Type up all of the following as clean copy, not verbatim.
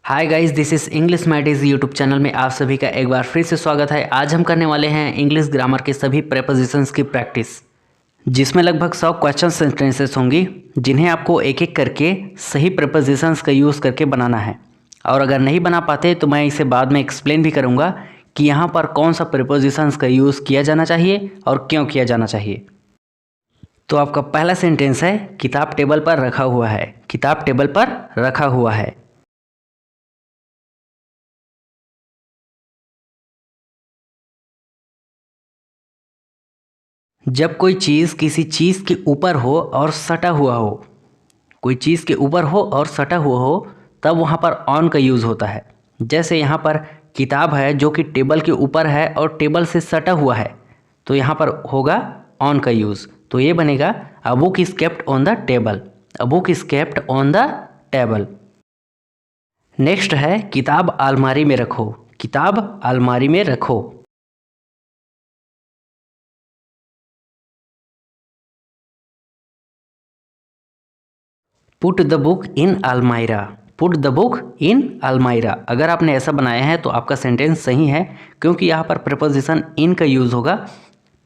Hi guys, this is English मैटिज YouTube channel में आप सभी का एक बार फिर से स्वागत है। आज हम करने वाले हैं इंग्लिश ग्रामर के सभी प्रेपोजिशंस की प्रैक्टिस, जिसमें लगभग 100 क्वेश्चन सेंटेंसेस होंगी, जिन्हें आपको एक एक करके सही प्रेपोजिशंस का यूज़ करके बनाना है। और अगर नहीं बना पाते तो मैं इसे बाद में एक्सप्लेन भी करूँगा कि यहाँ पर कौन सा प्रेपोजिशंस का यूज़ किया जाना चाहिए और क्यों किया जाना चाहिए। तो आपका पहला सेंटेंस है, किताब टेबल पर रखा हुआ है। किताब टेबल पर रखा हुआ है। जब कोई चीज़ किसी चीज़ के ऊपर हो और सटा हुआ हो, कोई चीज़ के ऊपर हो और सटा हुआ हो, तब वहाँ पर ऑन का यूज़ होता है। जैसे यहाँ पर किताब है जो कि टेबल के ऊपर है और टेबल से सटा हुआ है, तो यहाँ पर होगा ऑन का यूज़। तो ये बनेगा a book is kept on the table. A book is kept on the table. Next है, किताब अलमारी में रखो। किताब अलमारी में रखो। Put the book in almirah. Put the book in almirah. अगर आपने ऐसा बनाया है तो आपका सेंटेंस सही है, क्योंकि यहाँ पर प्रीपोजिशन इन का यूज़ होगा,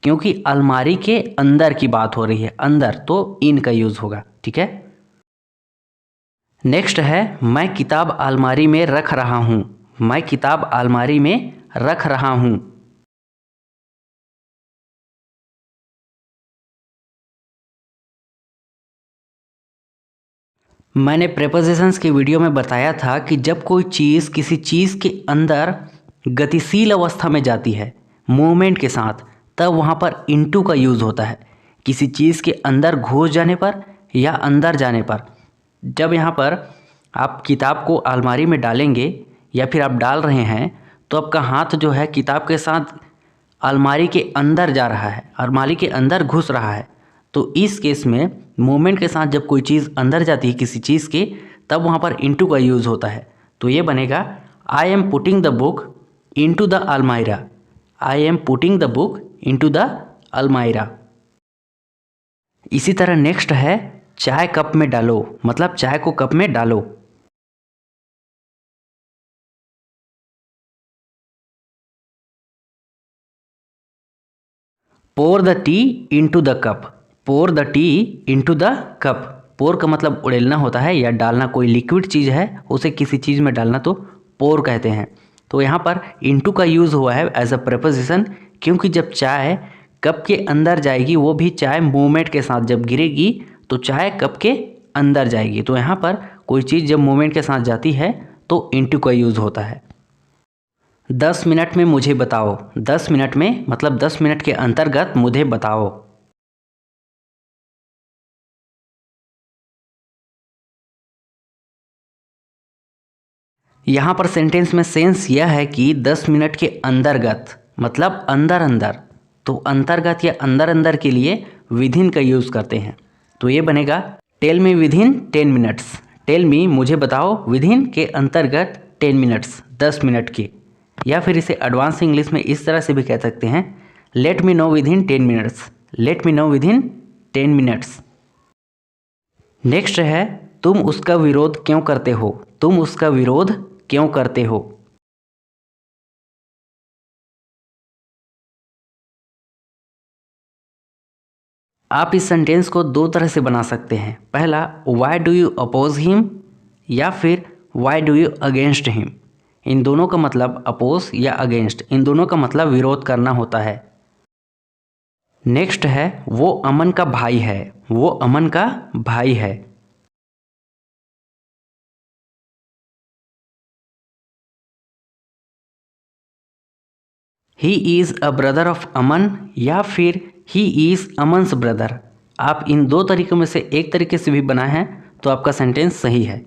क्योंकि अलमारी के अंदर की बात हो रही है, अंदर, तो इन का यूज़ होगा। ठीक है। नेक्स्ट है, मैं किताब अलमारी में रख रहा हूँ। मैं किताब अलमारी में रख रहा हूँ। मैंने प्रेपोजिशंस की वीडियो में बताया था कि जब कोई चीज़ किसी चीज़ के अंदर गतिशील अवस्था में जाती है मूवमेंट के साथ, तब वहाँ पर इनटू का यूज़ होता है। किसी चीज़ के अंदर घुस जाने पर या अंदर जाने पर। जब यहाँ पर आप किताब को अलमारी में डालेंगे या फिर आप डाल रहे हैं, तो आपका हाथ जो है किताब के साथ अलमारी के अंदर जा रहा है, अलमारी के अंदर घुस रहा है। तो इस केस में मूवमेंट के साथ जब कोई चीज़ अंदर जाती है किसी चीज़ के, तब वहाँ पर इनटू का यूज़ होता है। तो ये बनेगा I am putting the book into the almirah. I am putting the book into the almirah. इसी तरह नेक्स्ट है, चाय कप में डालो, मतलब चाय को कप में डालो। Pour the tea into the cup. Pour the tea into the cup. Pour का मतलब उड़ेलना होता है या डालना। कोई लिक्विड चीज़ है उसे किसी चीज़ में डालना, तो पोर कहते हैं। तो यहाँ पर इनटू का यूज़ हुआ है एज अ प्रेपोजिशन, क्योंकि जब चाय कप के अंदर जाएगी, वो भी चाय मूवमेंट के साथ जब गिरेगी, तो चाय कप के अंदर जाएगी। तो यहाँ पर कोई चीज़ जब मूवमेंट के साथ जाती है तो इनटू का यूज़ होता है। 10 मिनट में मुझे बताओ। 10 मिनट में मतलब 10 मिनट के अंतर्गत मुझे बताओ। यहाँ पर सेंटेंस में सेंस यह है कि 10 मिनट के अंतर्गत मतलब अंदर अंदर, तो अंतर्गत या अंदर अंदर के लिए विदिन का यूज़ करते हैं। तो ये बनेगा tell me within 10 minutes. Tell me मुझे बताओ विदिन के अंतर्गत 10 मिनट्स, 10 मिनट के। या फिर इसे एडवांस इंग्लिश में इस तरह से भी कह सकते हैं, let me know within 10 minutes. Let me know within 10 minutes. Next है, तुम उसका विरोध क्यों करते हो। तुम उसका विरोध क्यों करते हो। आप इस सेंटेंस को दो तरह से बना सकते हैं। पहला, why do you oppose him, या फिर why do you against him. इन दोनों का मतलब अपोज या अगेंस्ट, इन दोनों का मतलब विरोध करना होता है। नेक्स्ट है, वो अमन का भाई है। वो अमन का भाई है। He is a brother of Aman, या फिर ही इज़ अमन्स ब्रदर। आप इन दो तरीकों में से एक तरीके से भी बनाए हैं तो आपका सेंटेंस सही है।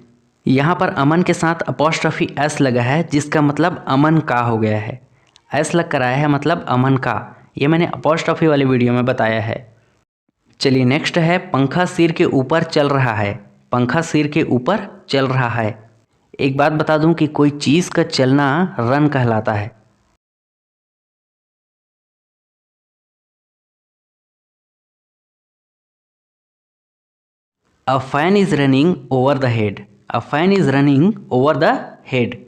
यहाँ पर अमन के साथ अपॉस्ट्रॉफी एस लगा है, जिसका मतलब अमन का हो गया है। एस लग कर आया है मतलब अमन का। ये मैंने अपॉस्ट्रॉफी वाली वीडियो में बताया है। चलिए नेक्स्ट है, पंखा सिर के ऊपर चल रहा है। पंखा सिर के ऊपर चल रहा है। एक बात बता दूं कि कोई चीज़ का चलना रन कहलाता है। A fan is running over the head. A fan is running over the head.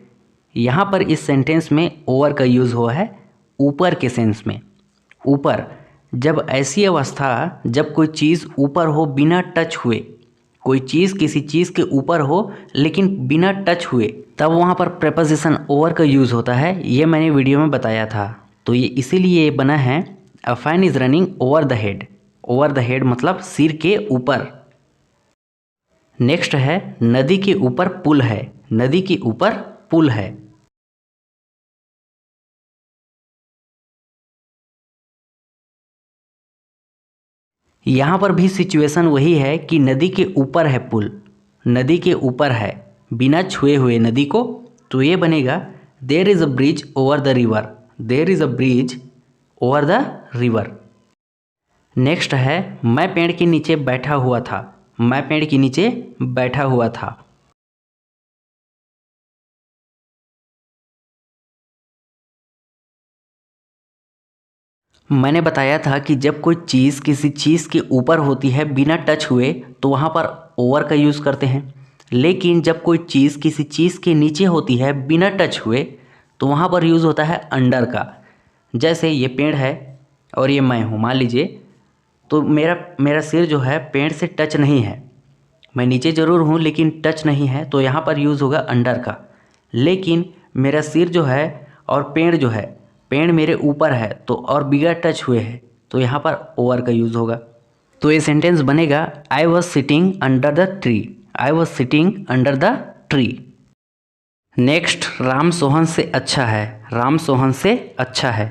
यहाँ पर इस सेंटेंस में ओवर का यूज़ हुआ है ऊपर के सेंस में। ऊपर, जब ऐसी अवस्था जब कोई चीज़ ऊपर हो बिना टच हुए, कोई चीज़ किसी चीज़ के ऊपर हो लेकिन बिना टच हुए, तब वहाँ पर प्रेपोजिशन ओवर का यूज़ होता है। ये मैंने वीडियो में बताया था। तो ये इसीलिए बना है a fan is running over the head. Over the head मतलब सिर के ऊपर। नेक्स्ट है नदी के ऊपर पुल है। नदी के ऊपर पुल है। यहाँ पर भी सिचुएशन वही है कि नदी के ऊपर है पुल, नदी के ऊपर है बिना छुए हुए नदी को। तो ये बनेगा there is a bridge over the river. There is a bridge over the river. Next है मैं पेड़ के नीचे बैठा हुआ था। मैं पेड़ के नीचे बैठा हुआ था। मैंने बताया था कि जब कोई चीज़ किसी चीज़ के ऊपर होती है बिना टच हुए तो वहाँ पर ओवर का यूज़ करते हैं। लेकिन जब कोई चीज़ किसी चीज़ के नीचे होती है बिना टच हुए तो वहाँ पर यूज़ होता है अंडर का। जैसे ये पेड़ है और ये मैं हूँ, मान लीजिए। तो मेरा सिर जो है पेड़ से टच नहीं है, मैं नीचे ज़रूर हूँ लेकिन टच नहीं है, तो यहाँ पर यूज़ होगा अंडर का। लेकिन मेरा सिर जो है और पेड़ जो है, पेड़ मेरे ऊपर है तो और बिना टच हुए है, तो यहाँ पर ओवर का यूज़ होगा। तो ये सेंटेंस बनेगा I was sitting under the tree. I was sitting under the tree. Next Ram Sohan से अच्छा है। राम सोहन से अच्छा है।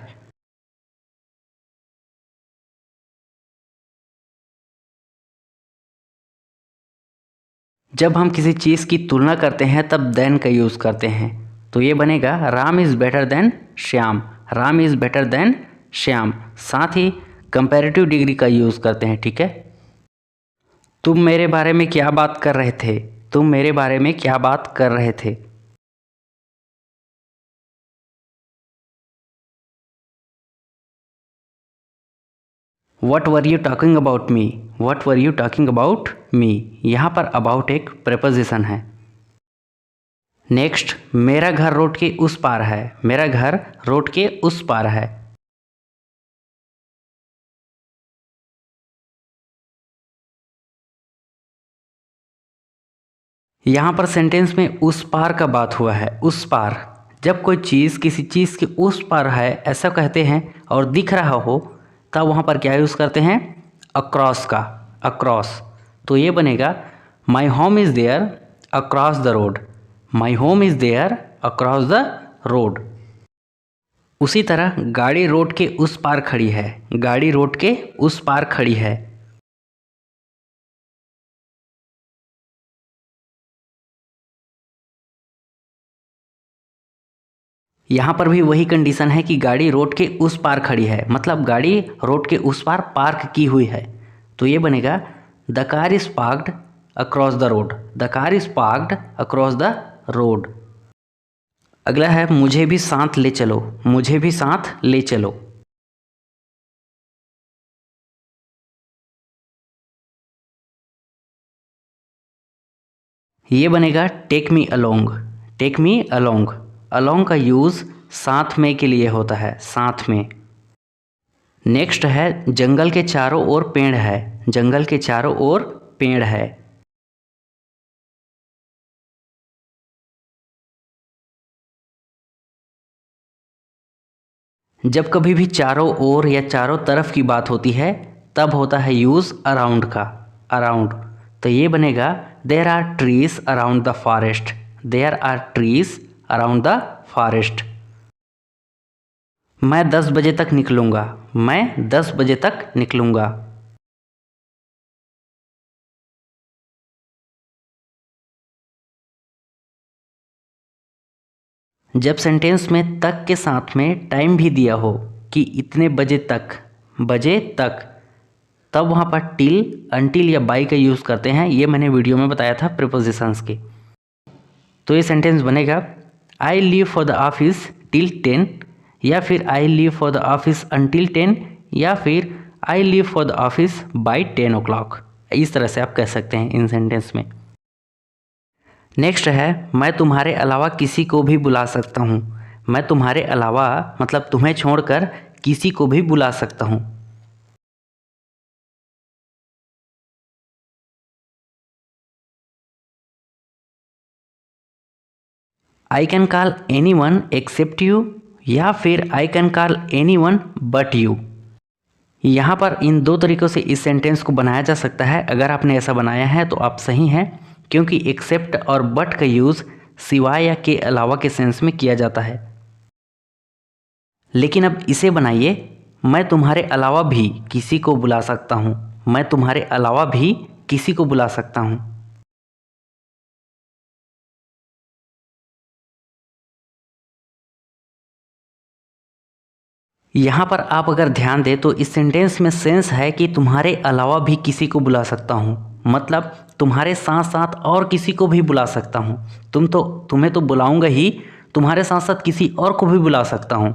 जब हम किसी चीज़ की तुलना करते हैं तब देन का यूज़ करते हैं। तो ये बनेगा Ram is better than Shyam. Ram is better than Shyam. साथ ही कंपैरेटिव डिग्री का यूज़ करते हैं, ठीक है। तुम मेरे बारे में क्या बात कर रहे थे। तुम मेरे बारे में क्या बात कर रहे थे। What were you talking about me. What were you talking about me. यहाँ पर अबाउट एक प्रेपोजिशन है। नेक्स्ट मेरा घर रोड के उस पार है। मेरा घर रोड के उस पार है। यहाँ पर सेंटेंस में उस पार का बात हुआ है। उस पार, जब कोई चीज़ किसी चीज़ के उस पार है ऐसा कहते हैं और दिख रहा हो तब वहाँ पर क्या यूज़ करते हैं, अक्रॉस का। अक्रॉस। तो ये बनेगा my home is there across the road. My home is there across the road. उसी तरह गाड़ी रोड के उस पार खड़ी है। गाड़ी रोड के उस पार खड़ी है। यहाँ पर भी वही कंडीशन है कि गाड़ी रोड के उस पार खड़ी है, मतलब गाड़ी रोड के उस पार पार्क की हुई है। तो ये बनेगा the car is parked across the road. The car is parked across the road. अगला है मुझे भी साथ ले चलो। मुझे भी साथ ले चलो। ये बनेगा take me along. Take me along. Along का यूज़ साथ में के लिए होता है, साथ में। नेक्स्ट है जंगल के चारों ओर पेड़ है। जंगल के चारों ओर पेड़ है। जब कभी भी चारों ओर या चारों तरफ की बात होती है तब होता है यूज़ अराउंड का। अराउंड। तो ये बनेगा there are trees around the forest. There are trees around the forest. मैं 10 बजे तक निकलूँगा। मैं 10 बजे तक निकलूँगा। जब सेंटेंस में तक के साथ में टाइम भी दिया हो कि इतने बजे तक, बजे तक, तब वहाँ पर टिल, अनटिल या बाई का यूज़ करते हैं। ये मैंने वीडियो में बताया था प्रीपोजिशंस के। तो ये सेंटेंस बनेगा I leave for the office till 10, या फिर I leave for the office until 10, या फिर I leave for the office by 10 o'clock। इस तरह से आप कह सकते हैं इन सेंटेंस में। नेक्स्ट है मैं तुम्हारे अलावा किसी को भी बुला सकता हूँ। मैं तुम्हारे अलावा मतलब तुम्हें छोड़कर किसी को भी बुला सकता हूँ। I can call anyone except you या फिर I can call anyone but you. यहाँ पर इन दो तरीक़ों से इस सेंटेंस को बनाया जा सकता है। अगर आपने ऐसा बनाया है तो आप सही हैं, क्योंकि एक्सेप्ट और बट का यूज़ सिवाय या के अलावा के सेंस में किया जाता है। लेकिन अब इसे बनाइए, मैं तुम्हारे अलावा भी किसी को बुला सकता हूँ। मैं तुम्हारे अलावा भी किसी को बुला सकता हूँ। यहाँ पर आप अगर ध्यान दें तो इस सेंटेंस में सेंस है कि तुम्हारे अलावा भी किसी को बुला सकता हूँ, मतलब तुम्हारे साथ साथ और किसी को भी बुला सकता हूँ। तुम्हें तो बुलाऊंगा ही, तुम्हारे साथ साथ किसी और को भी बुला सकता हूँ।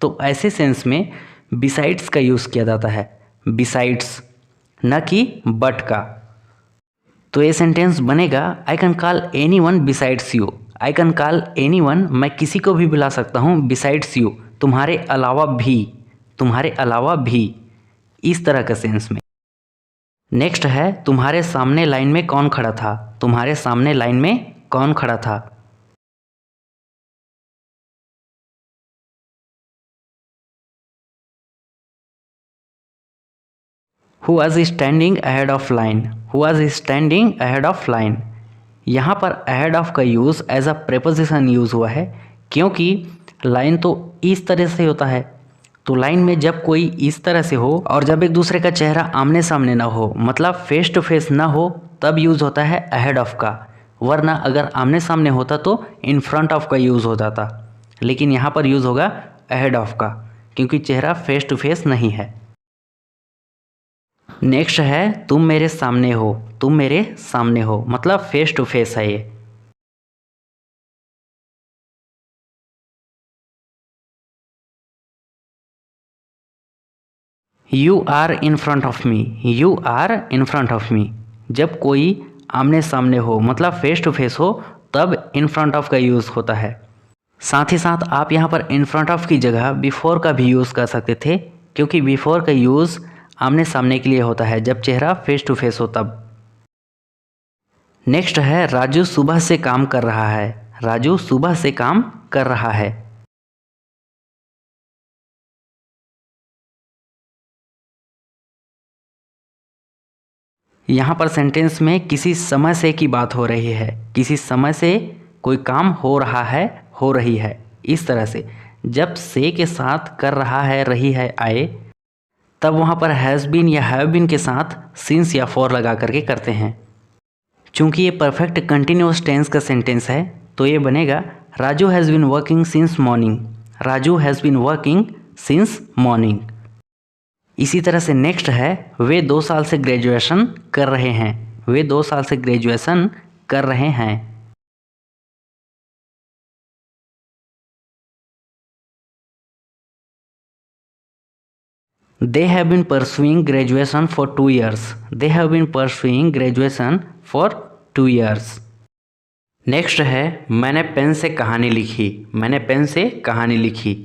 तो ऐसे सेंस में बिसाइड्स का यूज़ किया जाता है, बिसाइड्स, न कि बट का। तो ये सेंटेंस बनेगा आई can call anyone besides you. I can call anyone, मैं किसी को भी बुला सकता हूँ, बिसाइड्स यू, तुम्हारे अलावा भी, तुम्हारे अलावा भी, इस तरह का सेंस में। नेक्स्ट है तुम्हारे सामने लाइन में कौन खड़ा था। तुम्हारे सामने लाइन में कौन खड़ा था। Who was standing ahead of line. Who was standing ahead of line. यहाँ पर अहेड ऑफ का use as a preposition use हुआ है, क्योंकि लाइन तो इस तरह से होता है। तो लाइन में जब कोई इस तरह से हो और जब एक दूसरे का चेहरा आमने सामने ना हो, मतलब फेस टू फेस ना हो, तब यूज़ होता है अहेड ऑफ का। वरना अगर आमने सामने होता तो इन फ्रंट ऑफ का यूज़ हो जाता। लेकिन यहाँ पर यूज़ होगा अहेड ऑफ का, क्योंकि चेहरा फेस टू फेस नहीं है। नेक्स्ट है तुम मेरे सामने हो। तुम मेरे सामने हो, मतलब फेस टू फेस है ये। You are in front of me. You are in front of me, जब कोई आमने सामने हो, मतलब फेस टू फेस हो, तब इन फ्रंट ऑफ का यूज़ होता है। साथ ही साथ आप यहाँ पर इन फ्रंट ऑफ की जगह बिफोर का भी यूज़ कर सकते थे, क्योंकि बिफोर का यूज़ आमने सामने के लिए होता है, जब चेहरा फेस टू फेस हो तब। नेक्स्ट है राजू सुबह से काम कर रहा है। राजू सुबह से काम कर रहा है। यहाँ पर सेंटेंस में किसी समय से की बात हो रही है। किसी समय से कोई काम हो रहा है, हो रही है, इस तरह से। जब से के साथ कर रहा है, रही है आए, तब वहाँ पर हैज़ बीन या हैव बीन के साथ सिंस या फॉर लगा करके करते हैं। चूँकि ये परफेक्ट कंटिन्यूअस टेंस का सेंटेंस है, तो ये बनेगा Raju has been working since morning. Raju has been working since morning. इसी तरह से नेक्स्ट है वे 2 साल से ग्रेजुएशन कर रहे हैं। वे 2 साल से ग्रेजुएशन कर रहे हैं। They have been pursuing graduation for 2 years। They have been pursuing graduation for 2 years। Next है मैंने पेन से कहानी लिखी। मैंने पेन से कहानी लिखी।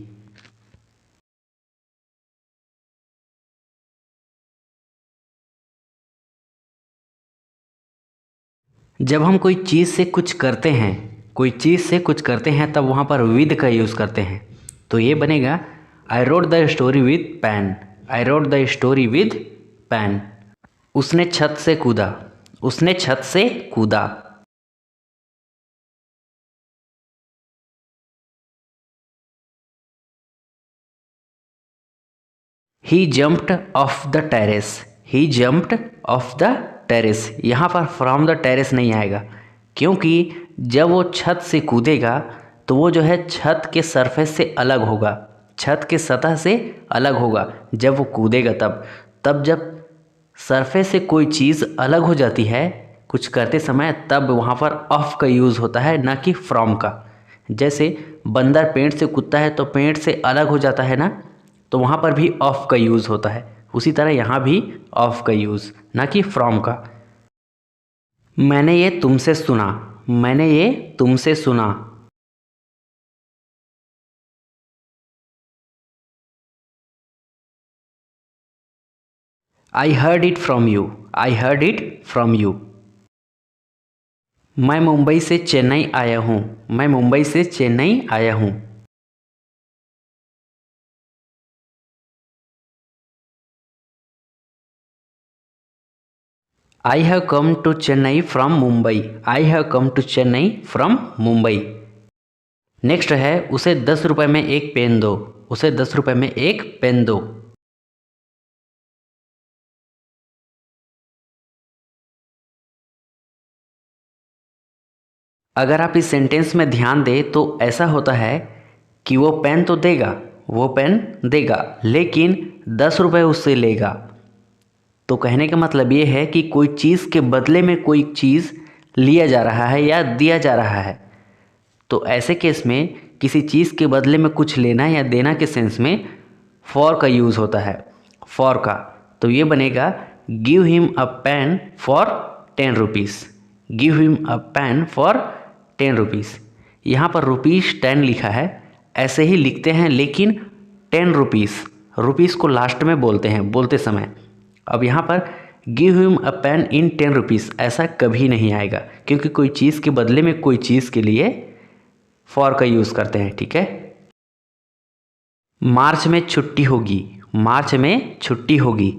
जब हम कोई चीज़ से कुछ करते हैं, कोई चीज़ से कुछ करते हैं, तब वहाँ पर विद का यूज़ करते हैं। तो ये बनेगा I wrote the story with pen. I wrote the story with pen. उसने छत से कूदा। उसने छत से कूदा। He jumped off the terrace. He jumped off the terrace. यहाँ पर फ्रॉम द टेरेस नहीं आएगा, क्योंकि जब वो छत से कूदेगा तो वो जो है छत के सरफेस से अलग होगा, छत के सतह से अलग होगा जब वो कूदेगा। तब जब सरफेस से कोई चीज़ अलग हो जाती है कुछ करते समय, तब वहाँ पर ऑफ का यूज़ होता है, ना कि फ्रॉम का। जैसे बंदर पेड़ से कूदता है तो पेड़ से अलग हो जाता है ना, तो वहाँ पर भी ऑफ का यूज़ होता है। उसी तरह यहाँ भी ऑफ का यूज़, ना कि फ्रॉम का। मैंने ये तुमसे सुना। मैंने ये तुमसे सुना। I heard it from you. I heard it from you. मैं मुंबई से चेन्नई आया हूँ। मैं मुंबई से चेन्नई आया हूँ। I have come to Chennai from Mumbai. I have come to Chennai from Mumbai. Next है उसे 10 रुपये में एक पेन दो। उसे 10 रुपये में एक पेन दो। अगर आप इस सेंटेंस में ध्यान दें तो ऐसा होता है कि वो पेन तो देगा, वो पेन देगा, लेकिन 10 रुपये उससे लेगा। तो कहने का मतलब ये है कि कोई चीज़ के बदले में कोई चीज़ लिया जा रहा है या दिया जा रहा है। तो ऐसे केस में किसी चीज़ के बदले में कुछ लेना या देना के सेंस में फॉर का यूज़ होता है, फॉर का। तो ये बनेगा give him a pen for 10 rupees. Give him a pen for 10 rupees. यहाँ पर रुपीज़ 10 लिखा है, ऐसे ही लिखते हैं, लेकिन 10 रुपीज़, रुपीज़ को लास्ट में बोलते हैं बोलते समय। अब यहाँ पर give him a pain in 10 rupees ऐसा कभी नहीं आएगा, क्योंकि कोई चीज़ के बदले में कोई चीज़ के लिए फॉर का यूज़ करते हैं। ठीक है। मार्च में छुट्टी होगी। मार्च में छुट्टी होगी।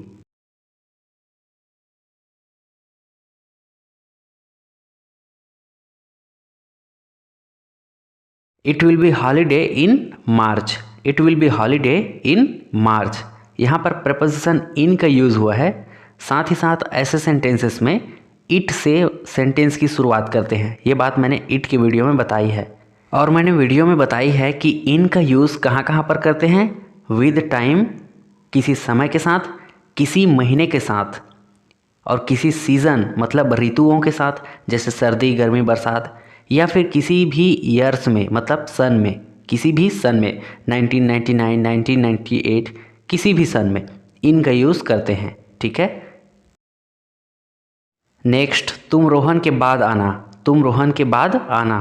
It will be holiday in March. It will be holiday in March. यहाँ पर प्रपोजिशन इन का यूज़ हुआ है। साथ ही साथ ऐसे सेंटेंसेस में इट से सेंटेंस की शुरुआत करते हैं। ये बात मैंने इट की वीडियो में बताई है, और मैंने वीडियो में बताई है कि इन का यूज़ कहाँ कहाँ पर करते हैं। विद टाइम, किसी समय के साथ, किसी महीने के साथ, और किसी सीज़न मतलब ऋतुओं के साथ, जैसे सर्दी, गर्मी, बरसात, या फिर किसी भी ईयर्स में मतलब सन में, किसी भी सन में 1999, 1998, किसी भी सन में इन का यूज़ करते हैं। ठीक है। नेक्स्ट, तुम रोहन के बाद आना। तुम रोहन के बाद आना।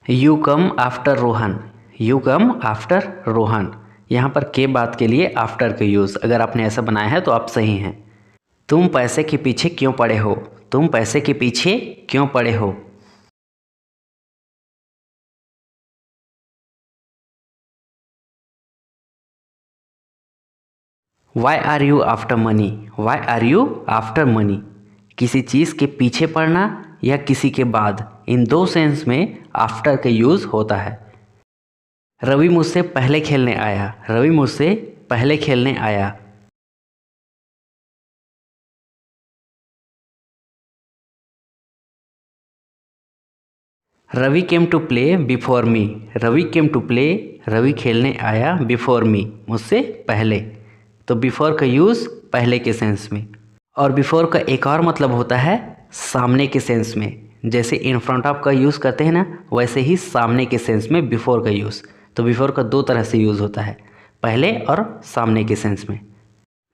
You come after Rohan. You come after Rohan. यहाँ पर के बाद के लिए आफ्टर का यूज़ अगर आपने ऐसा बनाया है तो आप सही हैं। तुम पैसे के पीछे क्यों पड़े हो। तुम पैसे के पीछे क्यों पड़े हो। Why are you after money. Why are you after money. किसी चीज़ के पीछे पड़ना या किसी के बाद, इन दो सेंस में आफ्टर का यूज़ होता है। रवि मुझसे पहले खेलने आया। रवि मुझसे पहले खेलने आया। Ravi came to play before me. Ravi came to play, Ravi खेलने आया, बिफोर मी, मुझसे पहले। तो बिफोर का यूज़ पहले के सेंस में। और बिफोर का एक और मतलब होता है सामने के सेंस में। जैसे इन फ्रंट ऑफ का यूज़ करते हैं ना, वैसे ही सामने के सेंस में बिफोर का यूज़। तो बिफोर का दो तरह से यूज़ होता है, पहले और सामने के सेंस में।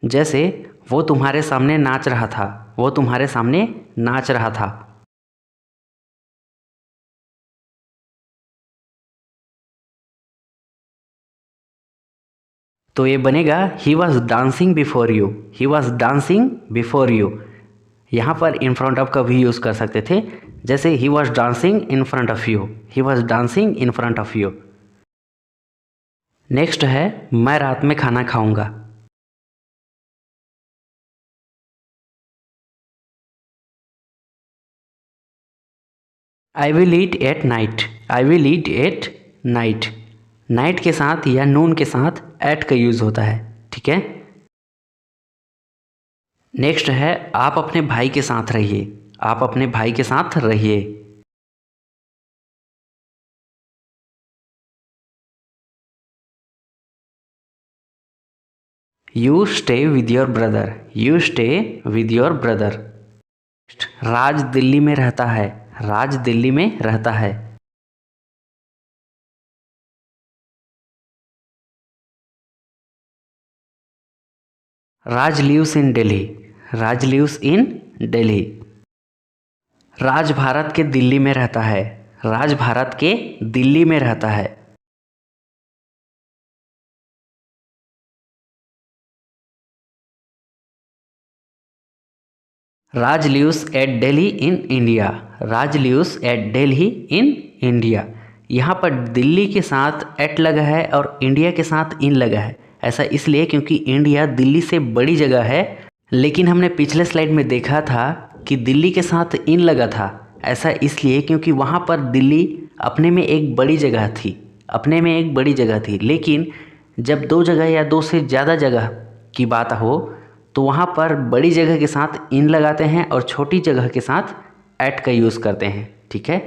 जैसे वो तुम्हारे सामने नाच रहा था। वो तुम्हारे सामने नाच रहा था। तो ये बनेगा he was dancing before you. He was dancing before you. यहाँ पर इन फ्रंट ऑफ का भी यूज़ कर सकते थे, जैसे he was dancing in front of you. He was dancing in front of you. Next है मैं रात में खाना खाऊंगा। I will eat at night. I will eat at night. Night के साथ या नून के साथ एट का यूज़ होता है। ठीक है। नेक्स्ट है आप अपने भाई के साथ रहिए। आप अपने भाई के साथ रहिए। You stay with your brother. You stay with your brother. Raj Delhi में रहता है। राज दिल्ली में रहता है। Raj lives in Delhi. Raj lives in Delhi. Raj Bharat के दिल्ली में रहता है। राज भारत के दिल्ली में रहता है। Raj lives at Delhi in India. Raj lives at Delhi in India. यहाँ पर दिल्ली के साथ एट लगा है और इंडिया के साथ इन लगा है। ऐसा इसलिए क्योंकि इंडिया दिल्ली से बड़ी जगह है, लेकिन हमने पिछले स्लाइड में देखा था कि दिल्ली के साथ इन लगा था। ऐसा इसलिए क्योंकि वहाँ पर दिल्ली अपने में एक बड़ी जगह थी, अपने में एक बड़ी जगह थी। लेकिन जब दो जगह या दो से ज़्यादा जगह की बात हो तो वहाँ पर बड़ी जगह के साथ इन लगाते हैं और छोटी जगह के साथ एट का यूज़ करते हैं। ठीक है।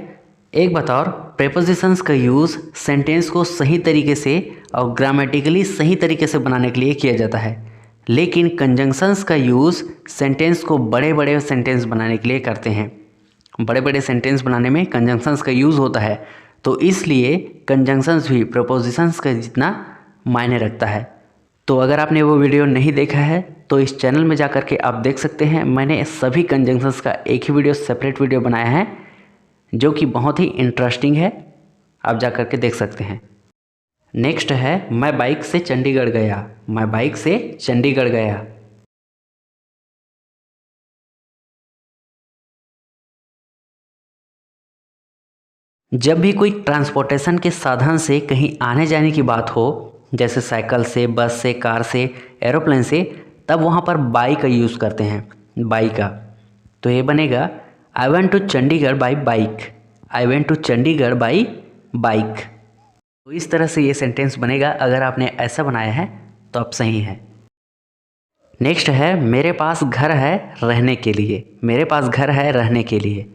एक बात और, प्रेपोजिशंस का यूज़ सेंटेंस को सही तरीके से और ग्रामेटिकली सही तरीके से बनाने के लिए किया जाता है, लेकिन कंजंक्शंस का यूज़ सेंटेंस को बड़े बड़े सेंटेंस बनाने के लिए करते हैं। बड़े बड़े सेंटेंस बनाने में कंजंक्शंस का यूज़ होता है, तो इसलिए कंजंक्शंस भी प्रेपोजिशंस का जितना मायने रखता है। तो अगर आपने वो वीडियो नहीं देखा है तो इस चैनल में जा कर के आप देख सकते हैं। मैंने सभी कंजंक्शंस का एक ही वीडियो, सेपरेट वीडियो बनाया है जो कि बहुत ही इंटरेस्टिंग है, आप जा कर के देख सकते हैं। नेक्स्ट है मैं बाइक से चंडीगढ़ गया। मैं बाइक से चंडीगढ़ गया। जब भी कोई ट्रांसपोर्टेशन के साधन से कहीं आने जाने की बात हो, जैसे साइकिल से, बस से, कार से, एरोप्लेन से, तब वहाँ पर बाई का यूज़ करते हैं, बाई का। तो ये बनेगा I went to Chandigarh by bike. I went to Chandigarh by bike. तो इस तरह से ये सेंटेंस बनेगा। अगर आपने ऐसा बनाया है तो आप सही हैं। नेक्स्ट है मेरे पास घर है रहने के लिए। मेरे पास घर है रहने के लिए।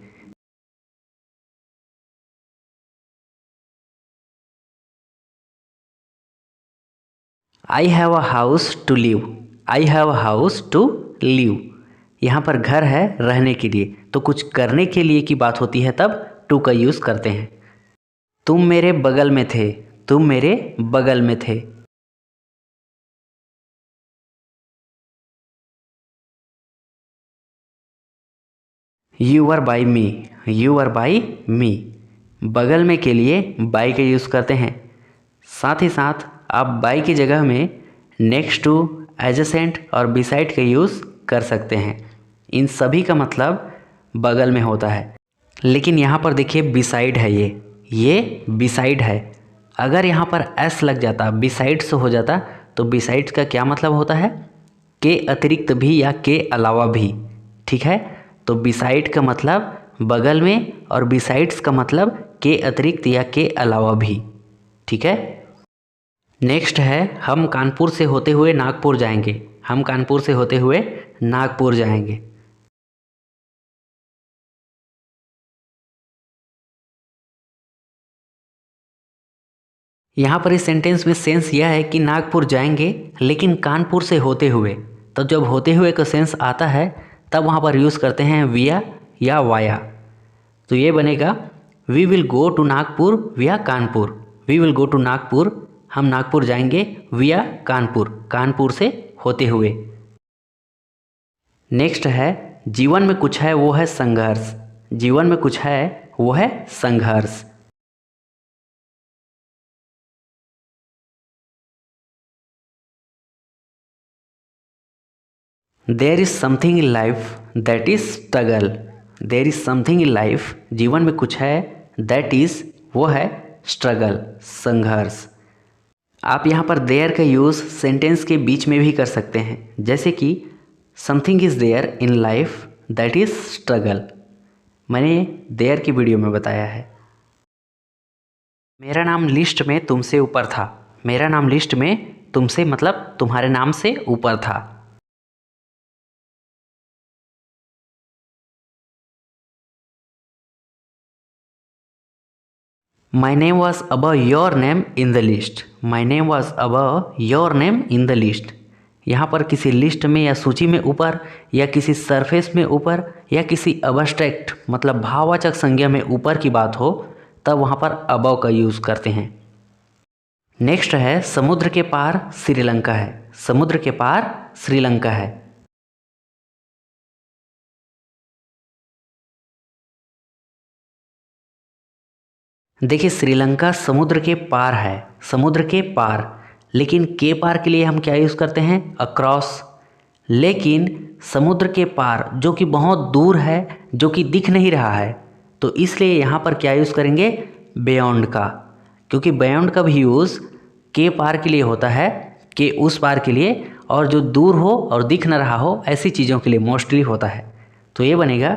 I have a house to live. I have a house to live. यहाँ पर घर है रहने के लिए, तो कुछ करने के लिए की बात होती है तब टू का यूज़ करते हैं। तुम मेरे बगल में थे। तुम मेरे बगल में थे। You are by me. You are by me. बगल में के लिए बाई का यूज़ करते हैं। साथ ही साथ आप बाई की जगह में नेक्स्ट टू, एडजेसेंट और बिसाइड का यूज़ कर सकते हैं। इन सभी का मतलब बगल में होता है। लेकिन यहाँ पर देखिए बिसाइड है, ये बिसाइड है। अगर यहाँ पर एस लग जाता, बिसाइड से हो जाता, तो बिसाइड का क्या मतलब होता है? के अतिरिक्त भी या के अलावा भी। ठीक है। तो बिसाइड का मतलब बगल में और बिसाइड्स का मतलब के अतिरिक्त या के अलावा भी। ठीक है। नेक्स्ट है हम कानपुर से होते हुए नागपुर जाएंगे। हम कानपुर से होते हुए नागपुर जाएंगे। यहाँ पर इस सेंटेंस में सेंस यह है कि नागपुर जाएंगे लेकिन कानपुर से होते हुए। तो जब होते हुए का सेंस आता है तब वहाँ पर यूज़ करते हैं विया या वाया। तो ये बनेगा we will go to Nagpur via Kanpur. We will go to Nagpur, हम नागपुर जाएंगे विया कानपुर, कानपुर से होते हुए। नेक्स्ट है जीवन में कुछ है वो है संघर्ष। जीवन में कुछ है वो है संघर्ष। There is something in life that is struggle. There is something in life, जीवन में कुछ है, दैट इज वो है स्ट्रगल, संघर्ष। आप यहाँ पर देयर का यूज़ सेंटेंस के बीच में भी कर सकते हैं, जैसे कि something is there in life that is struggle. मैंने देयर की वीडियो में बताया है। मेरा नाम लिस्ट में तुमसे ऊपर था। मेरा नाम लिस्ट में तुमसे मतलब तुम्हारे नाम से ऊपर था। My name was above your name in the list. My name was above your name in the list. यहाँ पर किसी लिस्ट में या सूची में ऊपर या किसी सरफेस में ऊपर या किसी अबस्ट्रैक्ट मतलब भाववाचक संज्ञा में ऊपर की बात हो तब वहाँ पर अबव का यूज़ करते हैं। नेक्स्ट है समुद्र के पार श्रीलंका है। समुद्र के पार श्रीलंका है। देखिए श्रीलंका समुद्र के पार है, समुद्र के पार, लेकिन के पार के लिए हम क्या यूज़ करते हैं? अक्रॉस। लेकिन समुद्र के पार जो कि बहुत दूर है, जो कि दिख नहीं रहा है, तो इसलिए यहाँ पर क्या यूज़ करेंगे? बियॉन्ड का, क्योंकि बियॉन्ड का भी यूज़ के पार के लिए होता है, के उस पार के लिए, और जो दूर हो और दिख न रहा हो ऐसी चीज़ों के लिए मोस्टली होता है। तो ये बनेगा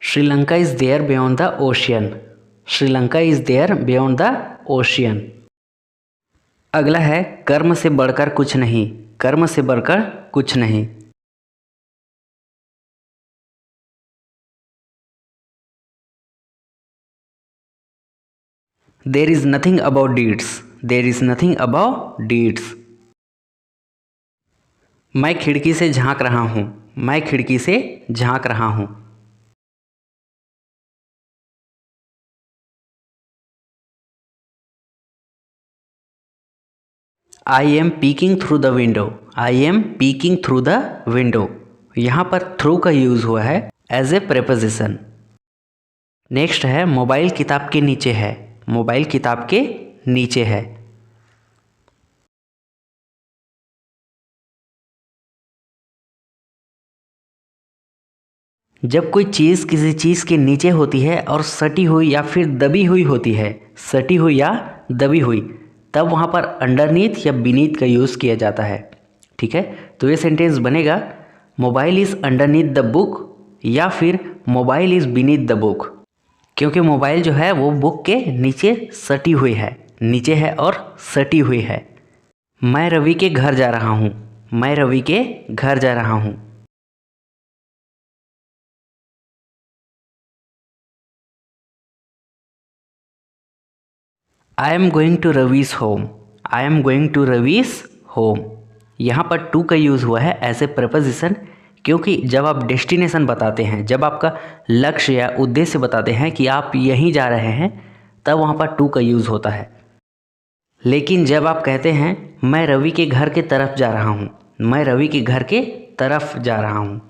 Sri Lanka is there beyond the ocean. Sri Lanka is there beyond the ocean. अगला है कर्म से बढ़कर कुछ नहीं। कर्म से बढ़कर कुछ नहीं। There is nothing about deeds. There is nothing about deeds. मैं खिड़की से झांक रहा हूँ। मैं खिड़की से झांक रहा हूँ। I M peeking through the window. I am peeking through the window. यहाँ पर थ्रू का यूज़ हुआ है एज ए प्रेपोजिशन। नेक्स्ट है मोबाइल किताब के नीचे है। मोबाइल किताब के नीचे है। जब कोई चीज़ किसी चीज़ के नीचे होती है और सटी हुई या फिर दबी हुई होती है, सटी हुई या दबी हुई, तब वहाँ पर अंडरनीथ या बीनीथ का यूज़ किया जाता है। ठीक है, तो ये सेंटेंस बनेगा mobile is underneath the book या फिर mobile is beneath the book, क्योंकि मोबाइल जो है वो बुक के नीचे सटी हुई है, नीचे है और सटी हुई है। मैं रवि के घर जा रहा हूँ। मैं रवि के घर जा रहा हूँ। I am going to Ravi's home. I am going to Ravi's home. यहाँ पर टू का यूज़ हुआ है एज ए प्रपोजिशन, क्योंकि जब आप डेस्टिनेशन बताते हैं, जब आपका लक्ष्य या उद्देश्य बताते हैं कि आप यहीं जा रहे हैं, तब वहाँ पर टू का यूज़ होता है। लेकिन जब आप कहते हैं मैं रवि के घर के तरफ जा रहा हूँ, मैं रवि के घर के तरफ जा रहा हूँ।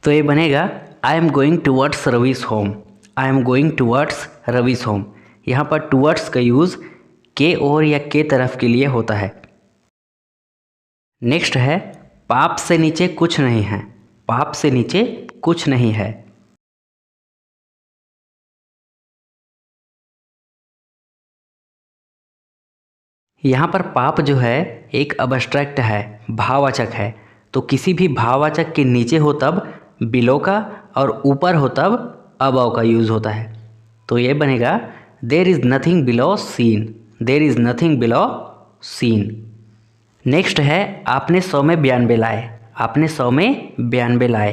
तो ये बनेगा I am going towards Ravi's home. I am going towards Ravi's home. यहाँ पर टूवर्ड्स का यूज़ के ओर या के तरफ के लिए होता है। नेक्स्ट है पाप से नीचे कुछ नहीं है। पाप से नीचे कुछ नहीं है। यहाँ पर पाप जो है एक अब्स्ट्रैक्ट है, भाववाचक है, तो किसी भी भाववाचक के नीचे हो तब बिलो का और ऊपर हो तब अबव का यूज़ होता है। तो ये बनेगा there is nothing below seen. There is nothing below seen. Next है आपने 100 में 92 लाए। आपने 100 में 92 लाए।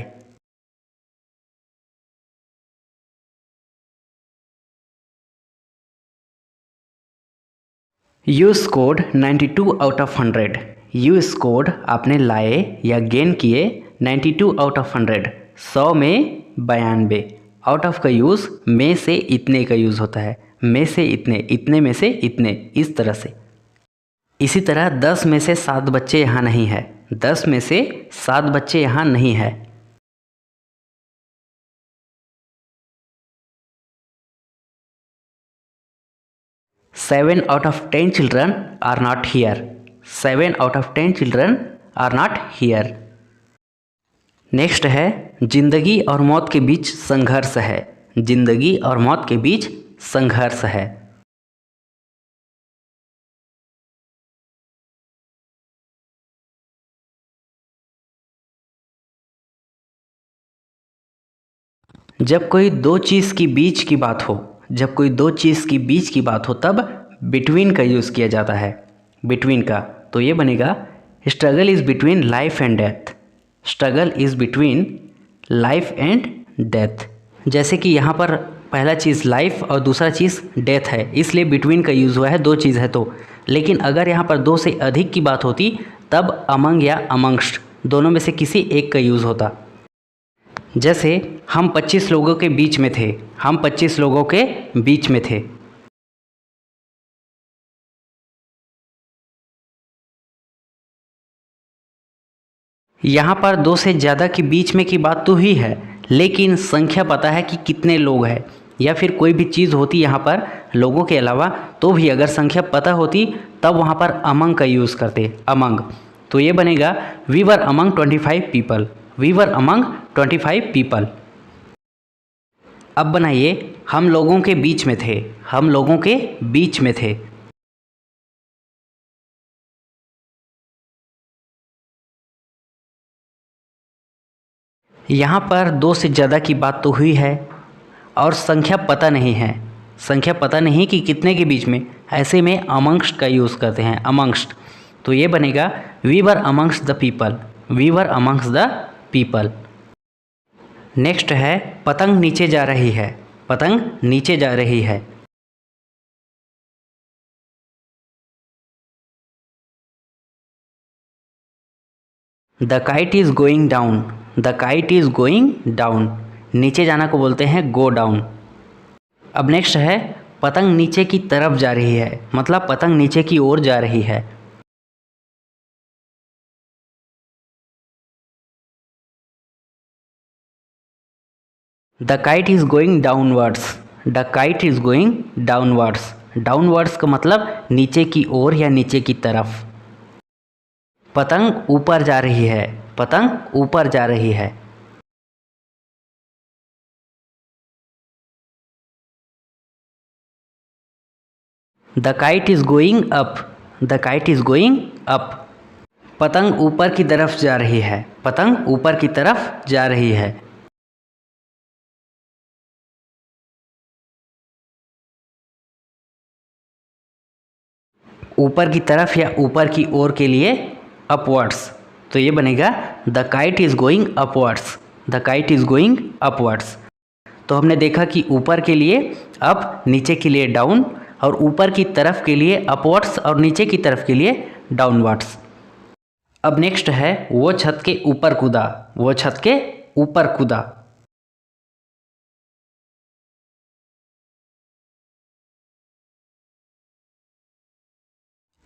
You scored 92 out of 100। You scored आपने लाए या गेन किए 92 आउट ऑफ 100। 100 में 92। आउट ऑफ का यूज़ में से इतने का यूज़ होता है। में से इतने, इतने में से इतने, इस तरह से। इसी तरह 10 में से 7 बच्चे यहाँ नहीं है। 10 में से 7 बच्चे यहाँ नहीं है। Seven out of 10 children are not here. 7 out of 10 children are not here. Next है जिंदगी और मौत के बीच संघर्ष है। जिंदगी और मौत के बीच संघर्ष है। जब कोई दो चीज़ की बीच की बात हो, जब कोई दो चीज़ की बीच की बात हो, तब बिटवीन का यूज़ किया जाता है। बिटवीन का, तो ये बनेगा struggle is between life and death. Struggle is between life and death. जैसे कि यहाँ पर पहला चीज़ लाइफ और दूसरा चीज़ डेथ है, इसलिए बिटवीन का यूज़ हुआ है, दो चीज़ है तो। लेकिन अगर यहाँ पर दो से अधिक की बात होती, तब अमंग या अमंगस्ट दोनों में से किसी एक का यूज़ होता। जैसे हम 25 लोगों के बीच में थे, हम 25 लोगों के बीच में थे। यहाँ पर दो से ज़्यादा के बीच में की बात तो ही है, लेकिन संख्या पता है कि कितने लोग हैं, या फिर कोई भी चीज़ होती यहाँ पर लोगों के अलावा, तो भी अगर संख्या पता होती तब वहाँ पर अमंग का यूज़ करते, अमंग। तो ये बनेगा we were among 25 people, we were among 25 people. अब बनाइए हम लोगों के बीच में थे, हम लोगों के बीच में थे। यहाँ पर दो से ज़्यादा की बात तो हुई है और संख्या पता नहीं है, संख्या पता नहीं कि कितने के बीच में, ऐसे में अमंगस्ट का यूज़ करते हैं, अमंगस्ट। तो ये बनेगा we were amongst the people, we were amongst the people. Next है पतंग नीचे जा रही है, पतंग नीचे जा रही है। The kite is going down, the kite is going down, नीचे जाना को बोलते हैं गो डाउन। अब नेक्स्ट है पतंग नीचे की तरफ जा रही है, मतलब पतंग नीचे की ओर जा रही है। The kite is going downwards, the kite is going downwards, downwards का मतलब नीचे की ओर या नीचे की तरफ। पतंग ऊपर जा रही है, पतंग ऊपर जा रही है। The kite is going up, the kite is going up, पतंग ऊपर की तरफ जा रही है, पतंग ऊपर की तरफ जा रही है। ऊपर की तरफ या ऊपर की ओर के लिए अपवर्ड्स, तो ये बनेगा the kite is going upwards, the kite is going upwards. तो हमने देखा कि ऊपर के लिए अप, नीचे के लिए डाउन, और ऊपर की तरफ के लिए अपवर्ड्स और नीचे की तरफ के लिए डाउनवर्ड्स। अब नेक्स्ट है वो छत के ऊपर कूदा, वो छत के ऊपर कूदा।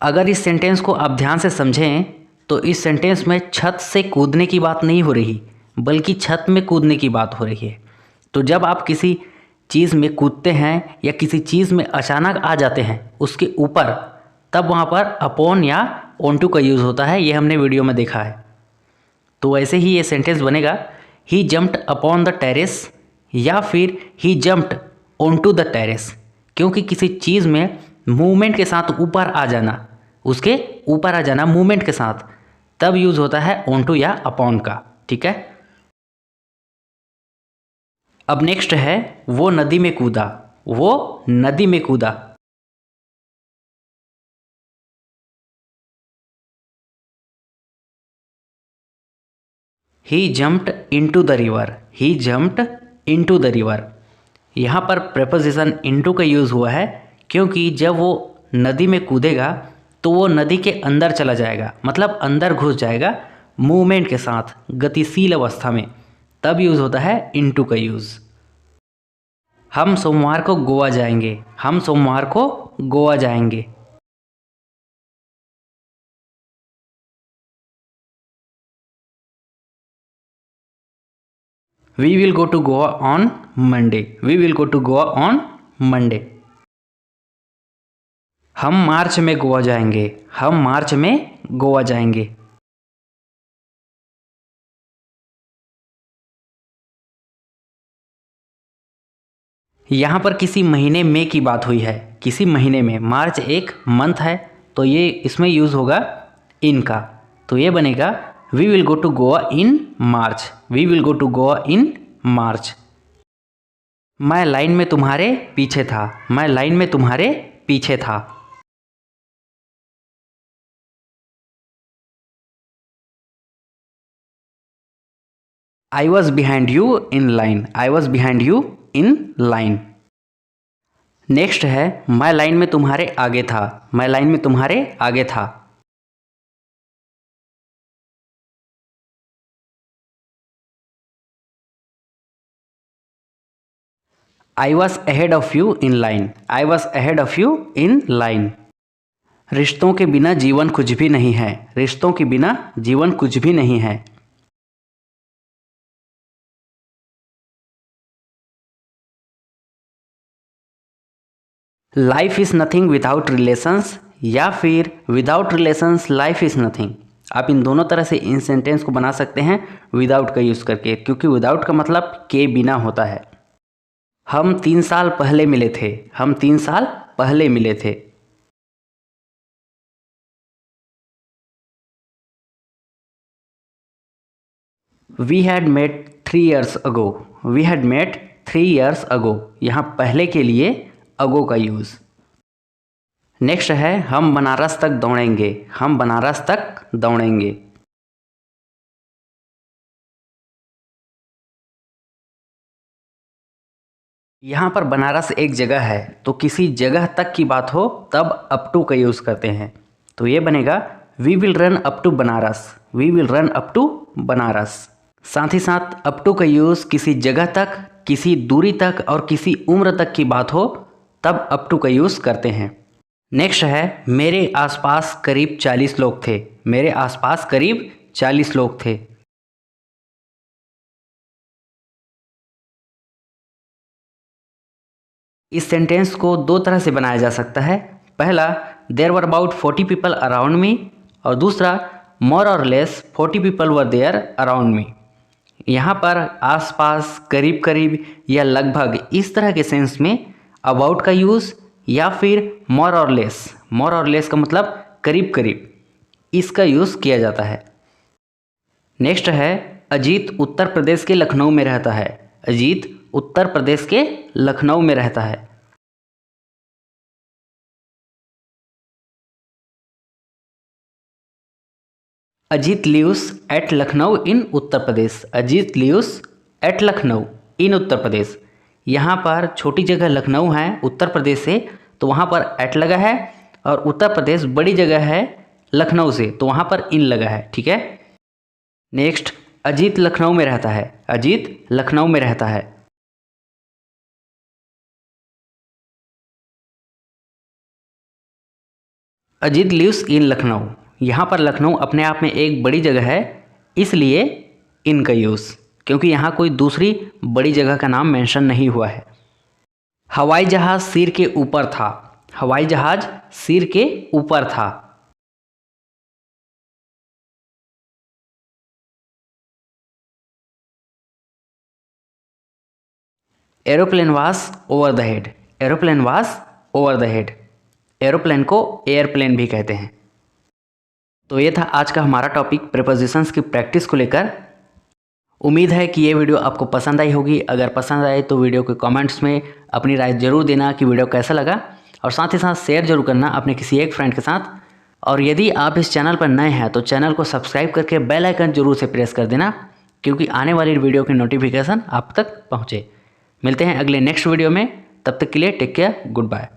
अगर इस सेंटेंस को आप ध्यान से समझें तो इस सेंटेंस में छत से कूदने की बात नहीं हो रही, बल्कि छत में कूदने की बात हो रही है। तो जब आप किसी चीज़ में कूदते हैं या किसी चीज़ में अचानक आ जाते हैं उसके ऊपर, तब वहाँ पर अपॉन या ऑन टू का यूज़ होता है, ये हमने वीडियो में देखा है। तो वैसे ही ये सेंटेंस बनेगा he jumped upon the terrace, या फिर he jumped on to the terrace, क्योंकि किसी चीज़ में मूवमेंट के साथ ऊपर आ जाना, उसके ऊपर आ जाना मूवमेंट के साथ, तब यूज़ होता है ऑन टू या अपॉन का। ठीक है। अब नेक्स्ट है वो नदी में कूदा, वो नदी में कूदा। He jumped into the river, he jumped into the river. यहाँ पर प्रेपोजिशन इनटू का यूज़ हुआ है, क्योंकि जब वो नदी में कूदेगा तो वो नदी के अंदर चला जाएगा, मतलब अंदर घुस जाएगा मूवमेंट के साथ, गतिशील अवस्था में, तब यूज़ होता है इनटू का यूज़। हम सोमवार को गोवा जाएंगे, हम सोमवार को गोवा जाएंगे। We will go to Goa on Monday, we will go to Goa on Monday. हम मार्च में गोवा जाएंगे, हम मार्च में गोवा जाएंगे। यहाँ पर किसी महीने में की बात हुई है, किसी महीने में, मार्च एक मंथ है, तो ये इसमें यूज़ होगा इन का। तो ये बनेगा we will go to Goa in March, we will go to Goa in March. मैं लाइन में तुम्हारे पीछे था, मैं लाइन में तुम्हारे पीछे था। I was behind you in line, I was behind you in line. Next है मैं लाइन में तुम्हारे आगे था, मैं लाइन में तुम्हारे आगे था। I was ahead of you in line, I was ahead of you in line. रिश्तों के बिना जीवन कुछ भी नहीं है, रिश्तों के बिना जीवन कुछ भी नहीं है। Life is nothing without relations या फिर without relations life is nothing. आप इन दोनों तरह से इन सेंटेंस को बना सकते हैं विदाउट का यूज़ करके, क्योंकि विदाउट का मतलब के बिना होता है। हम 3 साल पहले मिले थे, हम 3 साल पहले मिले थे। We had met 3 years ago, we had met 3 years ago। यहाँ पहले के लिए अगो का यूज़। नेक्स्ट है हम बनारस तक दौड़ेंगे, हम बनारस तक दौड़ेंगे। यहाँ पर बनारस एक जगह है, तो किसी जगह तक की बात हो तब अप टू का यूज़ करते हैं। तो ये बनेगा we will run up to Banaras, we will run up to Banaras. साथ ही साथ अप टू का यूज़ किसी जगह तक, किसी दूरी तक और किसी उम्र तक की बात हो तब अप टू का यूज़ करते हैं। नेक्स्ट है मेरे आसपास करीब 40 लोग थे, मेरे आसपास करीब 40 लोग थे। इस सेंटेंस को 2 तरह से बनाया जा सकता है। पहला, there were about 40 people around me, और दूसरा, more or less 40 people were there around me. यहाँ पर आसपास, करीब करीब या लगभग इस तरह के सेंस में अबाउट का यूज़ या फिर मोर और लेस का मतलब करीब करीब, इसका यूज़ किया जाता है। नेक्स्ट है अजीत उत्तर प्रदेश के लखनऊ में रहता है, अजीत उत्तर प्रदेश के लखनऊ में रहता है। Ajit lives at Lucknow in Uttar Pradesh, Ajit lives at Lucknow in Uttar Pradesh. यहाँ पर छोटी जगह लखनऊ है उत्तर प्रदेश से, तो वहाँ पर एट लगा है, और उत्तर प्रदेश बड़ी जगह है लखनऊ से, तो वहाँ पर इन लगा है। ठीक है। नेक्स्ट, अजीत लखनऊ में रहता है, अजीत लखनऊ में रहता है। अजीत लिव्स इन लखनऊ, यहाँ पर लखनऊ अपने आप में एक बड़ी जगह है, इसलिए इन का यूज़, क्योंकि यहाँ कोई दूसरी बड़ी जगह का नाम मेंशन नहीं हुआ है। हवाई जहाज़ सिर के ऊपर था, हवाई जहाज़ सिर के ऊपर था। Aeroplane was over the head, aeroplane was over the head. Aeroplane को एयरप्लेन भी कहते हैं। तो ये था आज का हमारा टॉपिक प्रीपोजिशंस की प्रैक्टिस को लेकर। उम्मीद है कि ये वीडियो आपको पसंद आई होगी। अगर पसंद आए तो वीडियो के कमेंट्स में अपनी राय ज़रूर देना कि वीडियो कैसा लगा, और साथ ही साथ शेयर जरूर करना अपने किसी एक फ्रेंड के साथ। और यदि आप इस चैनल पर नए हैं तो चैनल को सब्सक्राइब करके बेल आइकन जरूर से प्रेस कर देना, क्योंकि आने वाली वीडियो की नोटिफिकेशन आप तक पहुँचे। मिलते हैं अगले नेक्स्ट वीडियो में, तब तक के लिए टेक केयर, गुड बाय।